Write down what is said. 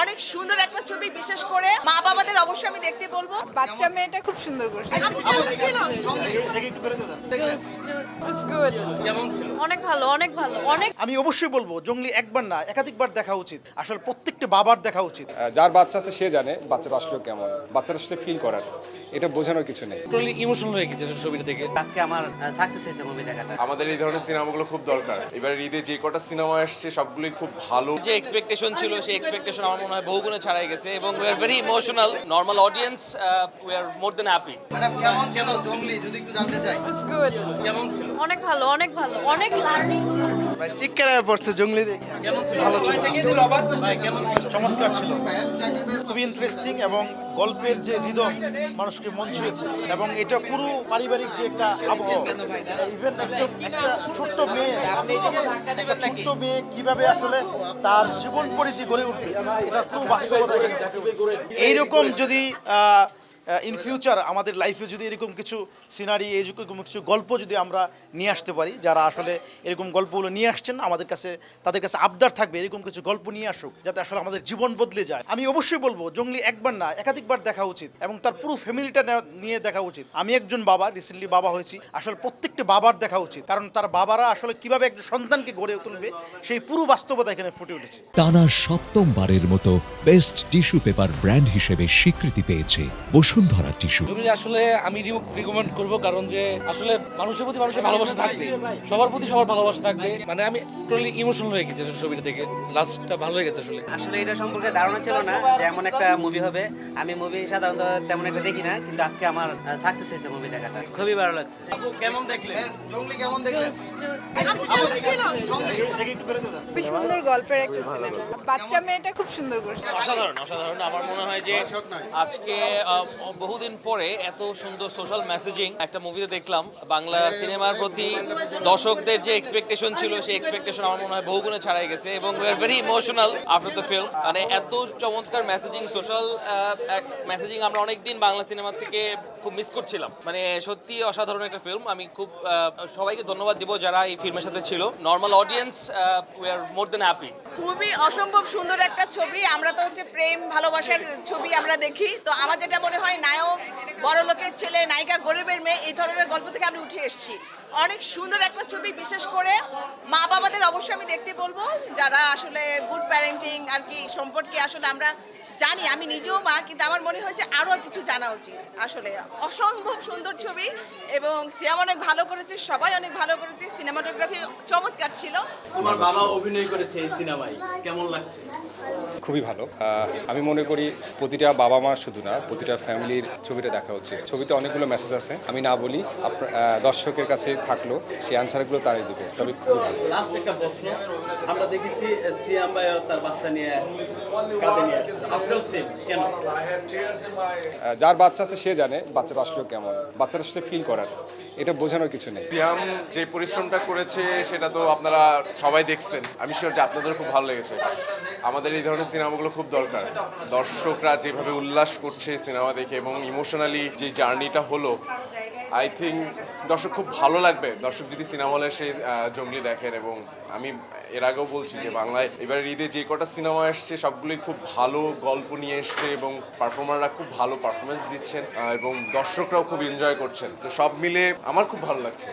অনেক সুন্দর একটা ছবি, বিশেষ করে মা বাবাদের অবশ্যই আমি দেখতে বলবো। বাচ্চা মেয়েটা খুব সুন্দর করছে। অনেক ভালো, অনেক ভালো, অনেক। আমি অবশ্যই বলবো জঙ্গলি একবার না একাধিকবার দেখা উচিত। আসলে প্রত্যেকটা বাবার দেখা উচিত। যার বাচ্চা আছে সে জানে বাচ্চাটা আসলে কেমন, বাচ্চাটা আসলে ফিল করার, এটা বোঝানোর কিছু নেই। টোটালি ইমোশনাল হয়ে গেছে ছবিটা দেখে। আজকে আমার সাকসেস হয়েছে মুভি দেখাটা। আমাদের এই ধরনের সিনেমাগুলো খুব দরকার। এবার ঈদে যে কটা সিনেমা আসছে সবগুলোই খুব ভালো। যে এক্সপেকটেশন ছিল সেই এক্সপেকটেশন আমার মনে হয় বহুগুণে ছাড়াই গেছে এবং we are very emotional. Normal audience we are more than happy. কেমন ছিল জঙ্গলি যদি একটু জানতে চাই? কেমন ছিল? অনেক ভালো, অনেক ভালো, অনেক লার্নিং। চিৎকার পড়ছে জঙ্গলি দেখে। ভালো ছিল, চমৎকার ছিল, খুবই ইন্টারেস্টিং এবং গল্পের যে হৃদয় মানুষকে মন ছুঁয়েছে এবং এটা পুরো পারিবারিক যে একটা আবহাওয়া। ইভেন একটা ছোট্ট মেয়ে কিভাবে আসলে তার জীবন পরিধি গড়ে উঠবে এটা পুরো বাস্তবতা। এইরকম যদি ইন ফিউচার আমাদের লাইফে যদি এরকম কিছু সিনারি, এরকম কিছু গল্প যদি আমরা নিয়ে আসতে পারি, যারা আসলে এরকম গল্পগুলো নিয়ে আসছেন আমাদের কাছে, তাদের কাছে আবদার থাকবে এরকম কিছু গল্প নিয়ে আসুক যাতে আসলে আমাদের জীবন বদলে যায়। আমি অবশ্যই বলবো জঙ্গলি একবার না একাধিকবার দেখা উচিত এবং তার পুরো ফ্যামিলিটা নিয়ে দেখা উচিত। আমি একজন বাবা, রিসেন্টলি বাবা হয়েছি। আসলে প্রত্যেকটা বাবার দেখা উচিত, কারণ তার বাবারা আসলে কিভাবে একজন সন্তানকে গড়ে তুলবে সেই পুরো বাস্তবতা এখানে ফুটে উঠেছে। টানা সপ্তমবারের মতো বেস্ট টিস্যু পেপার ব্র্যান্ড হিসেবে স্বীকৃতি পেয়েছে বসুন্ধরা টিস্যু। আসলে আমি রিকমেন্ড করব, কারণ যে আসলে মানুষের প্রতি মানুষের ভালোবাসা থাকবে, সবার প্রতি সবার ভালোবাসা থাকবে। মানে আমি টোটালি ইমোশনাল হয়ে গেছি ছবিটা দেখে। লাস্টটা ভালো হয়ে গেছে আসলে। আসলে এটা সম্পর্কে ধারণা ছিল না যে এমন একটা মুভি হবে। আমি মুভি সাধারণত তেমন একটা দেখি না, কিন্তু আজকে আমার সাকসেস হয়েছে মুভি দেখাটা। খুবই ভালো লাগছে। কেমন দেখলেন? জঙ্গলি কেমন দেখলেন? খুবই সুন্দর গল্পের একটা সিনেমা। বাচ্চা মেয়েটা খুব সুন্দর করছে। অসাধারণ, অসাধারণ। আমার মনে হয় যে আজকে বহুদিন পরে এত সুন্দর সোশ্যাল মেসেজিং একটা মুভিতে দেখলাম। বাংলা সিনেমার প্রতি দর্শকদের যে এক্সপেকটেশন ছিল সেই এক্সপেকটেশন আমার মনে হয় বহুগুণে ছাড়াই গেছে এবং we are very emotional after the film. মানে এত চমৎকার মেসেজিং, সোশ্যাল মেসেজিং আমরা অনেকদিন বাংলা সিনেমা থেকে খুব মিস করছিলাম। মানে সত্যি অসাধারণ একটা ফিল্ম। আমি খুব সবাইকে ধন্যবাদ দিব যারা এই ফিল্মের সাথে ছিল। Normal audience we are more than happy. খুবই অসম্ভব সুন্দর একটা ছবি। আমরা তো হচ্ছে প্রেম ভালোবাসার ছবি আমরা দেখি, তো আমার যেটা মনে হয় নায়ক বড় লোকের ছেলে, নায়িকা গরিবের মেয়ে, এই ধরনের গল্প থেকে আমি উঠে এসেছি। অনেক সুন্দর একটা ছবি, বিশেষ করে মা বাবাদের অবশ্যই আমি দেখতে বলবো, যারা আসলে গুড প্যারেন্টিং আর কি সম্পর্কে আসলে আমরা জানি। আমি নিজেও মা, কিন্তু আমার মনে হয় যে আরও কিছু জানা উচিত। আসলে অসম্ভব সুন্দর ছবি এবং সিয়াম অনেক ভালো করেছে, সবাই অনেক ভালো করেছে, সিনেমাটোগ্রাফি চমৎকার ছিল। তোমার বাবা অভিনয় করেছে এই সিনেমায়, কেমন লাগছে? খুবই ভালো। আমি মনে করি প্রতিটা বাবা মা শুধু না, প্রতিটা ফ্যামিলির ছবিটা দেখা উচিত। ছবিতে অনেকগুলো মেসেজ আছে, আমি না বলি, দর্শকের কাছে থাকলো সেই আনসারগুলো তারাই দেবে। তবে খুবই ভালো। লাস্ট একটা প্রশ্ন, আমরা দেখেছি সিয়াম ভাই তার বাচ্চা নিয়ে কাঁদে নিয়ে আসছে, আপনিও সেম, কেন? যার বাচ্চা আছে সে জানে বাচ্চাটা আসলে কেমন, বাচ্চাটা আসলে ফিল করার, এটা বোঝানোর কিছু নেই। সিয়াম যে পরিশ্রমটা করেছে সেটা তো আপনারা সবাই দেখছেন। আমি শিওর যে আপনাদেরও খুব ভালো লেগেছে। আমাদের এই ধরনের সিনেমাগুলো খুব দরকার। দর্শকরা যেভাবে উল্লাস করছে সিনেমা দেখে এবং ইমোশনালি যে জার্নিটা হলো, আই থিঙ্ক দর্শক খুব ভালো লাগবে দর্শক যদি সিনেমা হলে সেই জঙ্গলি দেখেন। এবং আমি এর আগেও বলছি যে বাংলায় এবার ঈদে যে কটা সিনেমা আসছে সবগুলোই খুব ভালো গল্প নিয়ে এসছে এবং পারফর্মাররা খুব ভালো পারফরমেন্স দিচ্ছেন এবং দর্শকরাও খুব এনজয় করছেন। তো সব মিলে আমার খুব ভালো লাগছে।